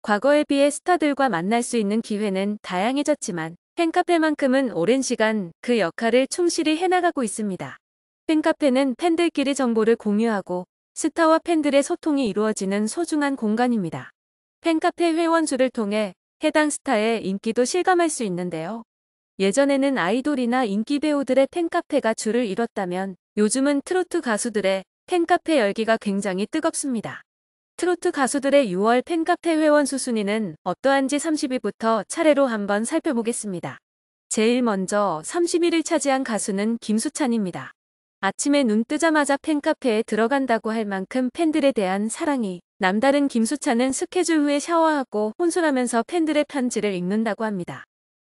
과거에 비해 스타들과 만날 수 있는 기회는 다양해졌지만 팬카페만큼은 오랜 시간 그 역할을 충실히 해나가고 있습니다. 팬카페는 팬들끼리 정보를 공유하고 스타와 팬들의 소통이 이루어지는 소중한 공간입니다. 팬카페 회원 수를 통해 해당 스타의 인기도 실감할 수 있는데요. 예전에는 아이돌이나 인기 배우들의 팬카페가 줄을 이뤘다면 요즘은 트로트 가수들의 팬카페 열기가 굉장히 뜨겁습니다. 트로트 가수들의 6월 팬카페 회원 수 순위는 어떠한지 30위부터 차례로 한번 살펴보겠습니다. 제일 먼저 31위를 차지한 가수는 김수찬입니다. 아침에 눈 뜨자마자 팬카페에 들어간다고 할 만큼 팬들에 대한 사랑이 남다른 김수찬은 스케줄 후에 샤워하고 혼술하면서 팬들의 편지를 읽는다고 합니다.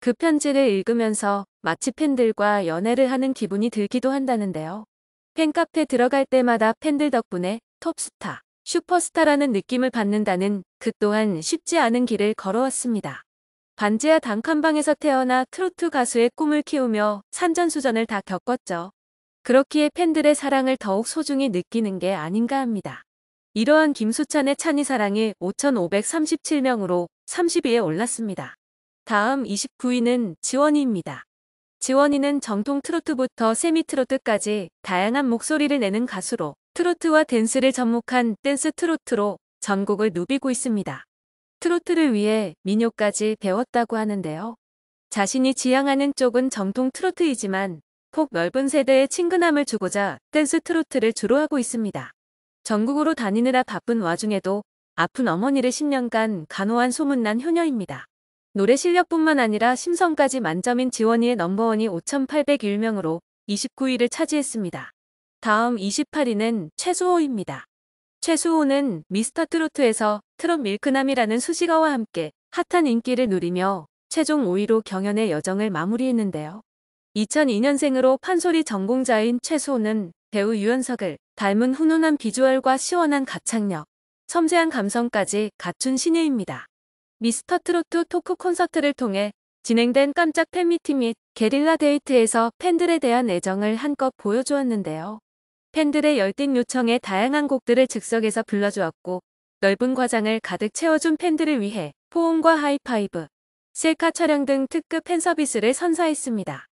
그 편지를 읽으면서 마치 팬들과 연애를 하는 기분이 들기도 한다는데요. 팬카페 들어갈 때마다 팬들 덕분에 톱스타, 슈퍼스타라는 느낌을 받는다는 그 또한 쉽지 않은 길을 걸어왔습니다. 반지하 단칸방에서 태어나 트로트 가수의 꿈을 키우며 산전수전을 다 겪었죠. 그렇기에 팬들의 사랑을 더욱 소중히 느끼는 게 아닌가 합니다. 이러한 김수찬의 찬이 사랑이 5,537명으로 30위에 올랐습니다. 다음 29위는 지원이입니다. 지원이는 정통 트로트부터 세미트로트까지 다양한 목소리를 내는 가수로 트로트와 댄스를 접목한 댄스 트로트로 전국을 누비고 있습니다. 트로트를 위해 민요까지 배웠다고 하는데요. 자신이 지향하는 쪽은 정통 트로트이지만 폭 넓은 세대에 친근함을 주고자 댄스 트로트를 주로 하고 있습니다. 전국으로 다니느라 바쁜 와중에도 아픈 어머니를 10년간 간호한 소문난 효녀입니다. 노래 실력뿐만 아니라 심성까지 만점인 지원이의 넘버원이 5,801명으로 29위를 차지했습니다. 다음 28위는 최수호입니다. 최수호는 미스터 트로트에서 트롯 밀크남이라는 수식어와 함께 핫한 인기를 누리며 최종 5위로 경연의 여정을 마무리했는데요. 2002년생으로 판소리 전공자인 최수호는 배우 유연석을 닮은 훈훈한 비주얼과 시원한 가창력, 섬세한 감성까지 갖춘 신예입니다. 미스터 트로트 토크 콘서트를 통해 진행된 깜짝 팬미팅 및 게릴라 데이트에서 팬들에 대한 애정을 한껏 보여주었는데요. 팬들의 열띤 요청에 다양한 곡들을 즉석에서 불러주었고 넓은 과장을 가득 채워준 팬들을 위해 포옹과 하이파이브, 셀카 촬영 등 특급 팬 서비스를 선사했습니다.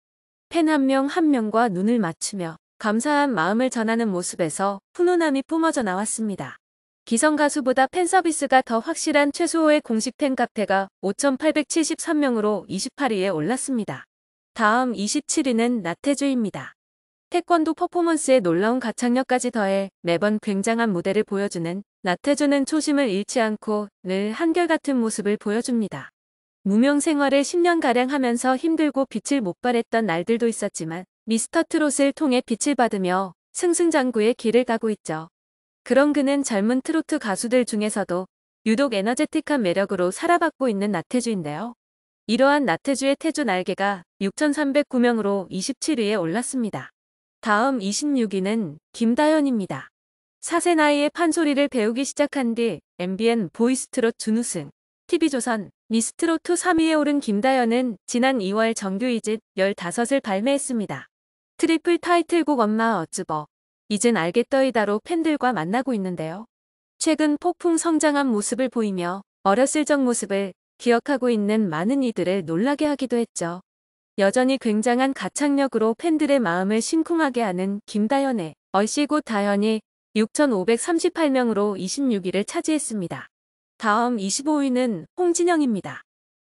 팬 한 명 한 명과 눈을 맞추며 감사한 마음을 전하는 모습에서 훈훈함이 뿜어져 나왔습니다. 기성 가수보다 팬 서비스가 더 확실한 최수호의 공식 팬카페가 5,873명으로 28위에 올랐습니다. 다음 27위는 나태주입니다. 태권도 퍼포먼스에 놀라운 가창력까지 더해 매번 굉장한 무대를 보여주는 나태주는 초심을 잃지 않고 늘 한결같은 모습을 보여줍니다. 무명 생활을 10년가량 하면서 힘들고 빛을 못 발했던 날들도 있었지만 미스터 트롯을 통해 빛을 받으며 승승장구의 길을 가고 있죠. 그런 그는 젊은 트로트 가수들 중에서도 유독 에너제틱한 매력으로 사랑받고 있는 나태주인데요. 이러한 나태주의 태주 날개가 6,309명으로 27위에 올랐습니다. 다음 26위는 김다연입니다. 4세 나이에 판소리를 배우기 시작한 뒤 MBN 보이스트롯 준우승, TV조선, 미스트롯2 3위에 오른 김다연은 지난 2월 정규 2집 15을 발매했습니다. 트리플 타이틀곡 엄마 어쭈버, 이젠 알겠더이다로 팬들과 만나고 있는데요. 최근 폭풍 성장한 모습을 보이며 어렸을 적 모습을 기억하고 있는 많은 이들을 놀라게 하기도 했죠. 여전히 굉장한 가창력으로 팬들의 마음을 심쿵하게 하는 김다연의 얼씨구 다연이 6,538명으로 26위를 차지했습니다. 다음 25위는 홍진영입니다.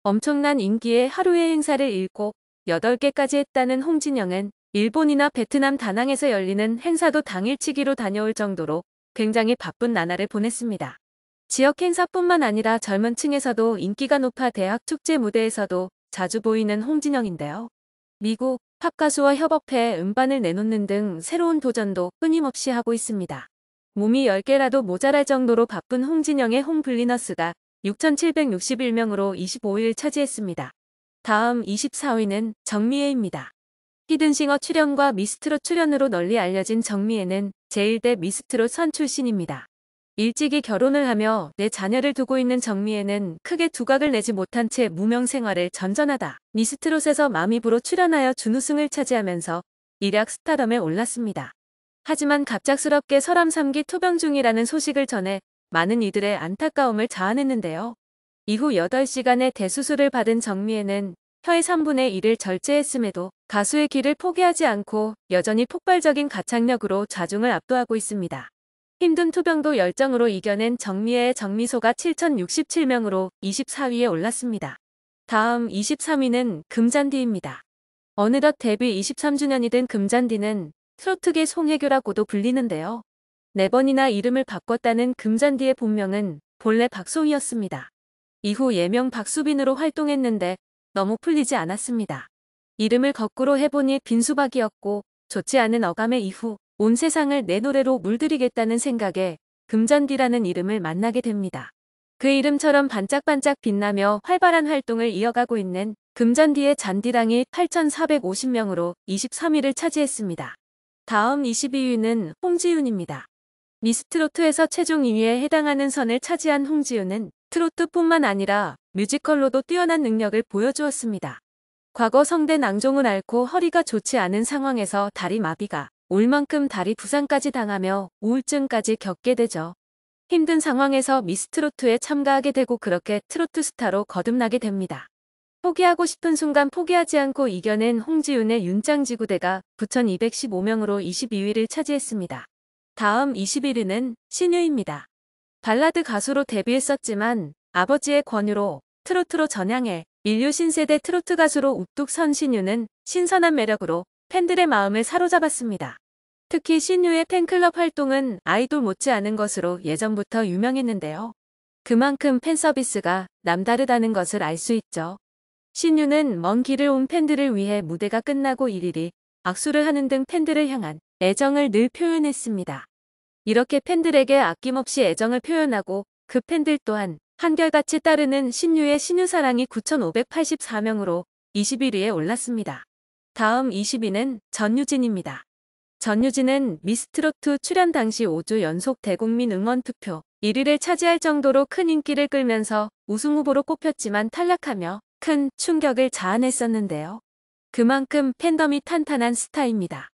엄청난 인기에 하루의 행사를 7, 8개까지 했다는 홍진영은 일본이나 베트남 다낭에서 열리는 행사도 당일치기로 다녀올 정도로 굉장히 바쁜 나날을 보냈습니다. 지역 행사뿐만 아니라 젊은 층에서도 인기가 높아 대학 축제 무대에서도 자주 보이는 홍진영인데요. 미국 팝가수와 협업해 음반을 내놓는 등 새로운 도전도 끊임없이 하고 있습니다. 몸이 10개라도 모자랄 정도로 바쁜 홍진영의 홍블리너스가 6,761명으로 25위를 차지했습니다. 다음 24위는 정미애입니다. 히든싱어 출연과 미스트롯 출연으로 널리 알려진 정미애는 제1대 미스트롯 선 출신입니다. 일찍이 결혼을 하며 내 자녀를 두고 있는 정미애는 크게 두각을 내지 못한 채 무명 생활을 전전하다 미스트롯에서 마미부로 출연하여 준우승을 차지하면서 일약 스타덤에 올랐습니다. 하지만 갑작스럽게 설암 3기 투병 중이라는 소식을 전해 많은 이들의 안타까움을 자아냈는데요. 이후 8시간의 대수술을 받은 정미애는 혀의 3분의 1을 절제했음에도 가수의 길을 포기하지 않고 여전히 폭발적인 가창력으로 좌중을 압도하고 있습니다. 힘든 투병도 열정으로 이겨낸 정미애의 정미소가 7,067명으로 24위에 올랐습니다. 다음 23위는 금잔디입니다. 어느덧 데뷔 23주년이 된 금잔디는 트로트계 송혜교라고도 불리는데요. 4번이나 이름을 바꿨다는 금잔디의 본명은 본래 박송이었습니다. 이후 예명 박수빈으로 활동했는데 너무 풀리지 않았습니다. 이름을 거꾸로 해보니 빈수박이었고 좋지 않은 어감의 이후 온 세상을 내 노래로 물들이겠다는 생각에 금잔디라는 이름을 만나게 됩니다. 그 이름처럼 반짝반짝 빛나며 활발한 활동을 이어가고 있는 금잔디의 잔디랑이 8,450명으로 23위를 차지했습니다. 다음 22위는 홍지윤입니다. 미스트로트에서 최종 2위에 해당하는 선을 차지한 홍지윤은 트로트뿐만 아니라 뮤지컬로도 뛰어난 능력을 보여주었습니다. 과거 성대 낭종을 앓고 허리가 좋지 않은 상황에서 다리 마비가 올 만큼 다리 부상까지 당하며 우울증까지 겪게 되죠. 힘든 상황에서 미스트로트에 참가하게 되고 그렇게 트로트 스타로 거듭나게 됩니다. 포기하고 싶은 순간 포기하지 않고 이겨낸 홍지윤의 윤짱지구대가 9,215명으로 22위를 차지했습니다. 다음 21위는 신유입니다. 발라드 가수로 데뷔했었지만 아버지의 권유로 트로트로 전향해 인류 신세대 트로트 가수로 우뚝 선 신유는 신선한 매력으로 팬들의 마음을 사로잡았습니다. 특히 신유의 팬클럽 활동은 아이돌 못지않은 것으로 예전부터 유명했는데요. 그만큼 팬 서비스가 남다르다는 것을 알 수 있죠. 신유는 먼 길을 온 팬들을 위해 무대가 끝나고 일일이 악수를 하는 등 팬들을 향한 애정을 늘 표현했습니다. 이렇게 팬들에게 아낌없이 애정을 표현하고 그 팬들 또한 한결같이 따르는 신유의 신유사랑이 9,584명으로 21위에 올랐습니다. 다음 20위는 전유진입니다. 전유진은 미스트로트 출연 당시 5주 연속 대국민 응원투표 1위를 차지할 정도로 큰 인기를 끌면서 우승 후보로 꼽혔지만 탈락하며 큰 충격을 자아냈었는데요. 그만큼 팬덤이 탄탄한 스타입니다.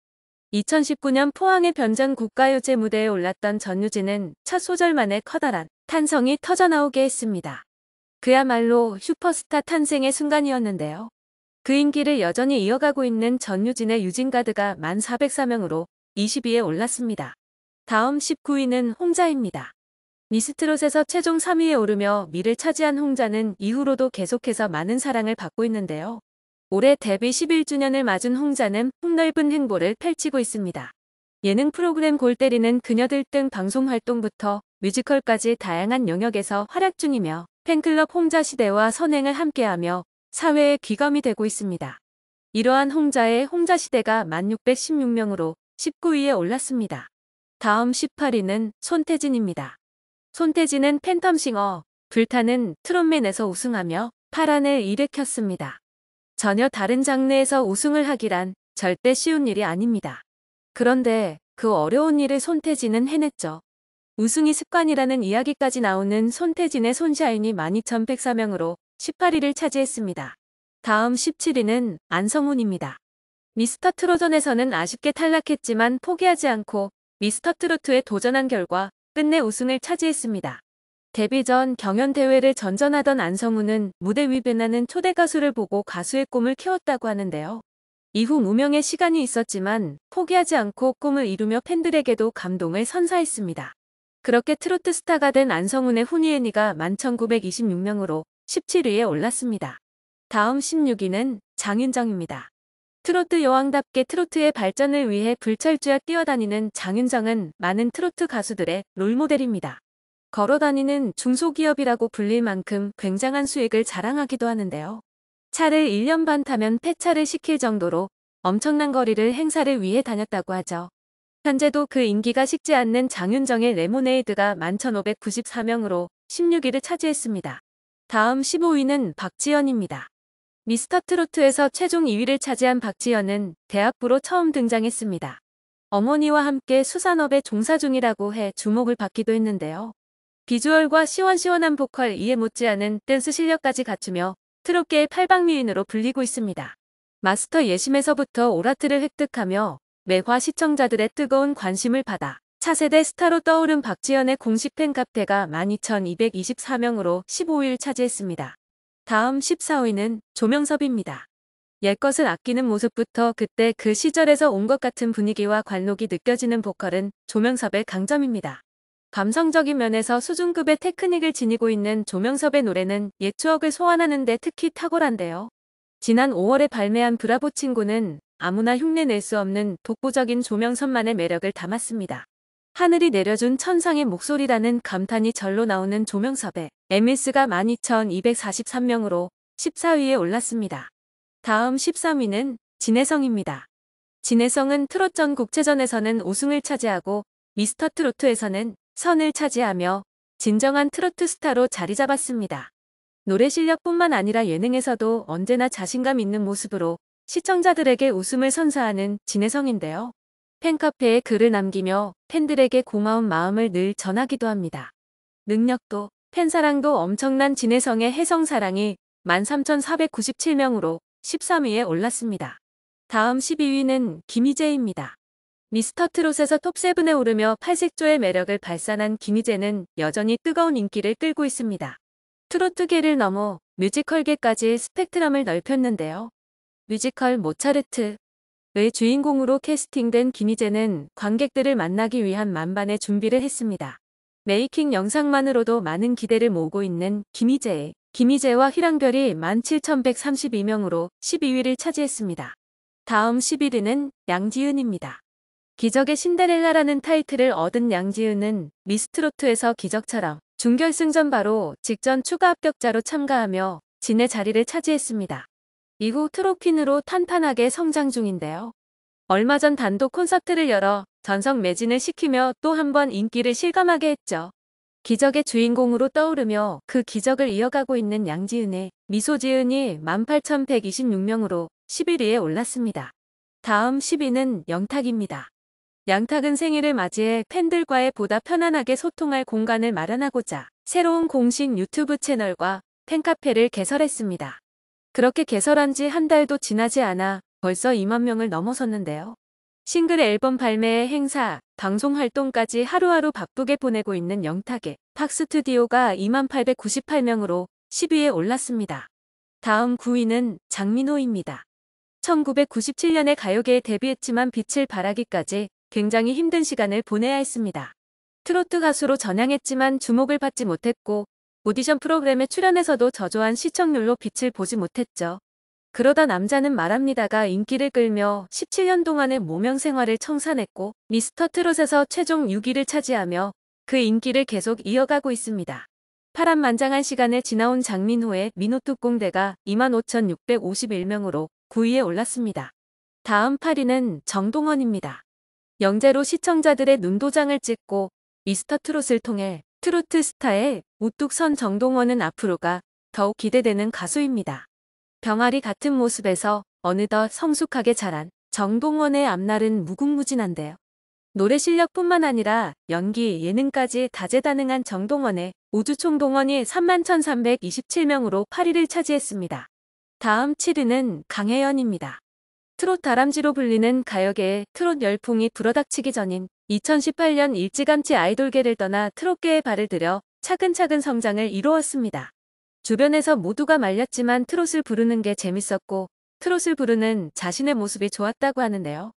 2019년 포항의 변전 국가요제 무대에 올랐던 전유진은 첫 소절만에 커다란 탄성이 터져나오게 했습니다. 그야말로 슈퍼스타 탄생의 순간이었는데요. 그 인기를 여전히 이어가고 있는 전유진의 유진가드가 1404명으로 20위에 올랐습니다. 다음 19위는 홍자입니다. 미스트롯에서 최종 3위에 오르며 미를 차지한 홍자는 이후로도 계속해서 많은 사랑을 받고 있는데요. 올해 데뷔 11주년을 맞은 홍자는 폭넓은 행보를 펼치고 있습니다. 예능 프로그램 골 때리는 그녀들 등 방송 활동부터 뮤지컬까지 다양한 영역에서 활약 중이며 팬클럽 홍자시대와 선행을 함께하며 사회의 귀감이 되고 있습니다. 이러한 홍자의 홍자시대가 1616명으로 19위에 올랐습니다. 다음 18위는 손태진입니다. 손태진은 팬텀싱어 불타는 트롯맨에서 우승하며 파란을 일으켰습니다. 전혀 다른 장르에서 우승을 하기란 절대 쉬운 일이 아닙니다. 그런데 그 어려운 일을 손태진은 해냈죠. 우승이 습관이라는 이야기까지 나오는 손태진의 손샤인이 12,104명으로 18위를 차지했습니다. 다음 17위는 안성훈입니다. 미스터 트롯전에서는 아쉽게 탈락했지만 포기하지 않고 미스터 트로트에 도전한 결과 끝내 우승을 차지했습니다. 데뷔 전 경연대회를 전전하던 안성훈은 무대 위 빛나는 초대 가수를 보고 가수의 꿈을 키웠다고 하는데요. 이후 무명의 시간이 있었지만 포기하지 않고 꿈을 이루며 팬들에게도 감동을 선사했습니다. 그렇게 트로트 스타가 된 안성훈의 훈이애니가 11,926명으로 17위에 올랐습니다. 다음 16위는 장윤정입니다. 트로트 여왕답게 트로트의 발전을 위해 불철주야 뛰어다니는 장윤정은 많은 트로트 가수들의 롤모델입니다. 걸어다니는 중소기업이라고 불릴 만큼 굉장한 수익을 자랑하기도 하는데요. 차를 1년 반 타면 폐차를 시킬 정도로 엄청난 거리를 행사를 위해 다녔다고 하죠. 현재도 그 인기가 식지 않는 장윤정의 레모네이드가 11,594명으로 16위를 차지했습니다. 다음 15위는 박지연입니다. 미스터 트로트에서 최종 2위를 차지한 박지연은 대학부로 처음 등장했습니다. 어머니와 함께 수산업에 종사 중이라고 해 주목을 받기도 했는데요. 비주얼과 시원시원한 보컬 이에 못지않은 댄스 실력까지 갖추며 트롯계의 팔방미인으로 불리고 있습니다. 마스터 예심에서부터 오라트를 획득하며 매화 시청자들의 뜨거운 관심을 받아 차세대 스타로 떠오른 박지현의 공식 팬카페가 12,224명으로 15위를 차지했습니다. 다음 14위는 조명섭입니다. 옛것을 아끼는 모습부터 그때 그 시절에서 온 것 같은 분위기와 관록이 느껴지는 보컬은 조명섭의 강점입니다. 감성적인 면에서 수준급의 테크닉을 지니고 있는 조명섭의 노래는 옛 추억을 소환하는 데 특히 탁월한데요. 지난 5월에 발매한 브라보 친구는 아무나 흉내낼 수 없는 독보적인 조명섭만의 매력을 담았습니다. 하늘이 내려준 천상의 목소리라는 감탄이 절로 나오는 조명섭의 MS가 12,243명으로 14위에 올랐습니다. 다음 13위는 진혜성입니다. 진혜성은 트롯 국체전에서는 우승을 차지하고 미스터 트로트에서는 선을 차지하며 진정한 트로트 스타로 자리 잡았습니다. 노래 실력뿐만 아니라 예능에서도 언제나 자신감 있는 모습으로 시청자들에게 웃음을 선사하는 진혜성인데요. 팬카페에 글을 남기며 팬들에게 고마운 마음을 늘 전하기도 합니다. 능력도 팬사랑도 엄청난 진혜성의 혜성사랑이 13,497명으로 13위에 올랐습니다. 다음 12위는 김희재입니다. 미스터 트롯에서 톱7에 오르며 팔색조의 매력을 발산한 김희재는 여전히 뜨거운 인기를 끌고 있습니다. 트로트계를 넘어 뮤지컬계까지 스펙트럼을 넓혔는데요. 뮤지컬 모차르트의 주인공으로 캐스팅된 김희재는 관객들을 만나기 위한 만반의 준비를 했습니다. 메이킹 영상만으로도 많은 기대를 모으고 있는 김희재와 휘랑별이 17,132명으로 12위를 차지했습니다. 다음 11위는 양지은입니다. 기적의 신데렐라라는 타이틀을 얻은 양지은은 미스트로트에서 기적처럼 준결승전 바로 직전 추가 합격자로 참가하며 진의 자리를 차지했습니다. 이후 트롯퀸으로 탄탄하게 성장 중인데요. 얼마 전 단독 콘서트를 열어 전성 매진을 시키며 또 한 번 인기를 실감하게 했죠. 기적의 주인공으로 떠오르며 그 기적을 이어가고 있는 양지은의 미소지은이 18,126명으로 11위에 올랐습니다. 다음 10위는 영탁입니다. 양탁은 생일을 맞이해 팬들과의 보다 편안하게 소통할 공간을 마련하고자 새로운 공식 유튜브 채널과 팬카페를 개설했습니다. 그렇게 개설한 지 한 달도 지나지 않아 벌써 2만 명을 넘어섰는데요. 싱글 앨범 발매에 행사, 방송 활동까지 하루하루 바쁘게 보내고 있는 영탁의 팍스튜디오가 2898명으로 10위에 올랐습니다. 다음 9위는 장민호입니다. 1997년에 가요계에 데뷔했지만 빛을 발하기까지 굉장히 힘든 시간을 보내야 했습니다. 트로트 가수로 전향했지만 주목을 받지 못했고 오디션 프로그램에 출연해서도 저조한 시청률로 빛을 보지 못했죠. 그러다 남자는 말합니다가 인기를 끌며 17년 동안의 무명 생활을 청산했고 미스터 트롯에서 최종 6위를 차지하며 그 인기를 계속 이어가고 있습니다. 파란만장한 시간을 지나온 장민호의 민호특공대가 25,651명으로 9위에 올랐습니다. 다음 8위는 정동원입니다. 영재로 시청자들의 눈도장을 찍고 미스터 트롯을 통해 트로트 스타에 우뚝 선 정동원은 앞으로가 더욱 기대되는 가수입니다. 병아리 같은 모습에서 어느덧 성숙하게 자란 정동원의 앞날은 무궁무진한데요. 노래 실력뿐만 아니라 연기, 예능까지 다재다능한 정동원의 우주총동원이 31,327명으로 8위를 차지했습니다. 다음 7위는 강혜연입니다. 트롯 다람쥐로 불리는 가요계의 트롯 열풍이 불어닥치기 전인 2018년 일찌감치 아이돌계를 떠나 트롯계에 발을 들여 차근차근 성장을 이루었습니다. 주변에서 모두가 말렸지만 트롯을 부르는 게 재밌었고 트롯을 부르는 자신의 모습이 좋았다고 하는데요.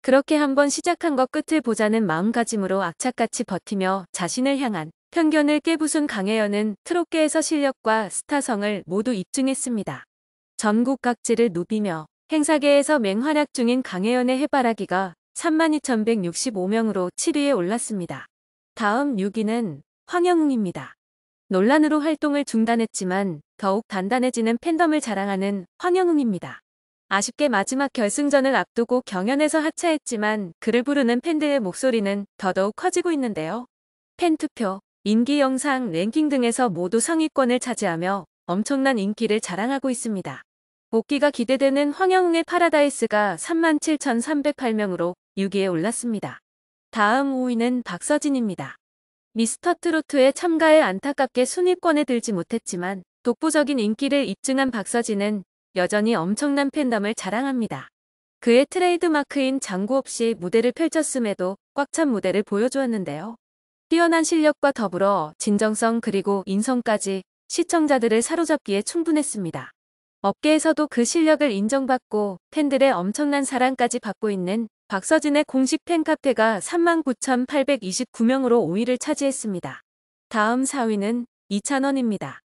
그렇게 한번 시작한 것 끝을 보자는 마음가짐으로 악착같이 버티며 자신을 향한 편견을 깨부순 강혜연은 트롯계에서 실력과 스타성을 모두 입증했습니다. 전국 각지를 누비며 행사계에서 맹활약 중인 강혜연의 해바라기가 32,165명으로 7위에 올랐습니다. 다음 6위는 황영웅입니다. 논란으로 활동을 중단했지만 더욱 단단해지는 팬덤을 자랑하는 황영웅입니다. 아쉽게 마지막 결승전을 앞두고 경연에서 하차했지만 그를 부르는 팬들의 목소리는 더더욱 커지고 있는데요. 팬투표, 인기 영상, 랭킹 등에서 모두 상위권을 차지하며 엄청난 인기를 자랑하고 있습니다. 복귀가 기대되는 황영웅의 파라다이스가 37,308명으로 6위에 올랐습니다. 다음 5위는 박서진입니다. 미스터 트로트에 참가해 안타깝게 순위권에 들지 못했지만 독보적인 인기를 입증한 박서진은 여전히 엄청난 팬덤을 자랑합니다. 그의 트레이드마크인 장구 없이 무대를 펼쳤음에도 꽉 찬 무대를 보여주었는데요. 뛰어난 실력과 더불어 진정성 그리고 인성까지 시청자들을 사로잡기에 충분했습니다. 업계에서도 그 실력을 인정받고 팬들의 엄청난 사랑까지 받고 있는 박서진의 공식 팬카페가 39,829명으로 5위를 차지했습니다. 다음 4위는 이찬원입니다.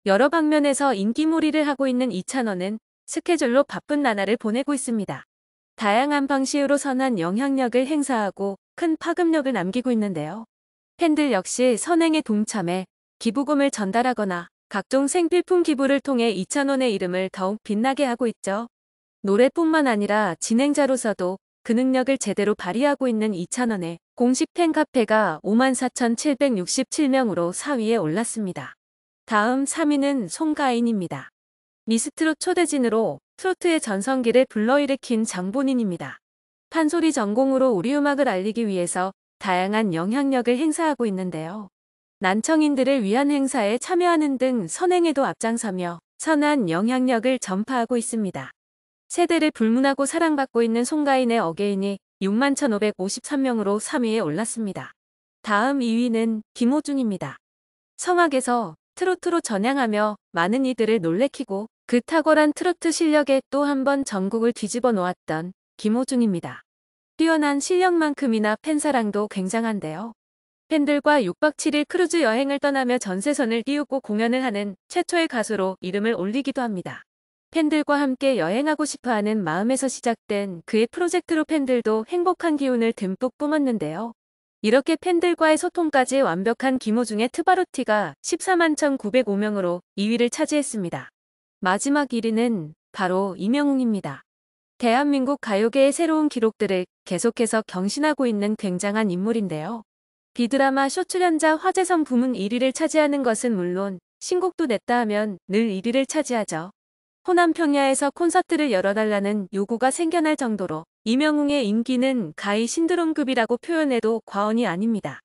여러 방면에서 인기몰이를 하고 있는 이찬원은 스케줄로 바쁜 나날을 보내고 있습니다. 다양한 방식으로 선한 영향력을 행사하고 큰 파급력을 남기고 있는데요. 팬들 역시 선행에 동참해 기부금을 전달하거나 각종 생필품 기부를 통해 이찬원의 이름을 더욱 빛나게 하고 있죠. 노래뿐만 아니라 진행자로서도 그 능력을 제대로 발휘하고 있는 이찬원의 공식 팬카페가 54,767명으로 4위에 올랐습니다. 다음 3위는 송가인입니다. 미스트롯 초대진으로 트로트의 전성기를 불러일으킨 장본인입니다. 판소리 전공으로 우리 음악을 알리기 위해서 다양한 영향력을 행사하고 있는데요. 난청인들을 위한 행사에 참여하는 등 선행에도 앞장서며 선한 영향력을 전파하고 있습니다. 세대를 불문하고 사랑받고 있는 송가인의 어게인이 61,553명으로 3위에 올랐습니다. 다음 2위는 김호중입니다. 성악에서 트로트로 전향하며 많은 이들을 놀래키고 그 탁월한 트로트 실력에 또 한 번 전국을 뒤집어 놓았던 김호중입니다. 뛰어난 실력만큼이나 팬사랑도 굉장한데요. 팬들과 6박 7일 크루즈 여행을 떠나며 전세선을 띄우고 공연을 하는 최초의 가수로 이름을 올리기도 합니다. 팬들과 함께 여행하고 싶어하는 마음에서 시작된 그의 프로젝트로 팬들도 행복한 기운을 듬뿍 뿜었는데요. 이렇게 팬들과의 소통까지 완벽한 김호중의 트바로티가 141,905명으로 2위를 차지했습니다. 마지막 1위는 바로 임영웅입니다. 대한민국 가요계의 새로운 기록들을 계속해서 경신하고 있는 굉장한 인물인데요. 비드라마 쇼 출연자 화제성 부문 1위를 차지하는 것은 물론 신곡도 냈다 하면 늘 1위를 차지하죠. 호남 평야에서 콘서트를 열어달라는 요구가 생겨날 정도로 임영웅의 인기는 가히 신드롬급이라고 표현해도 과언이 아닙니다.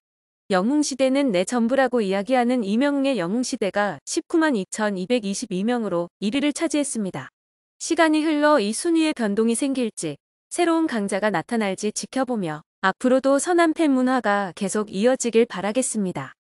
영웅시대는 내 전부라고 이야기하는 임영웅의 영웅시대가 192,222명으로 1위를 차지했습니다. 시간이 흘러 이 순위의 변동이 생길지 새로운 강자가 나타날지 지켜보며 앞으로도 선한 팬 문화가 계속 이어지길 바라겠습니다.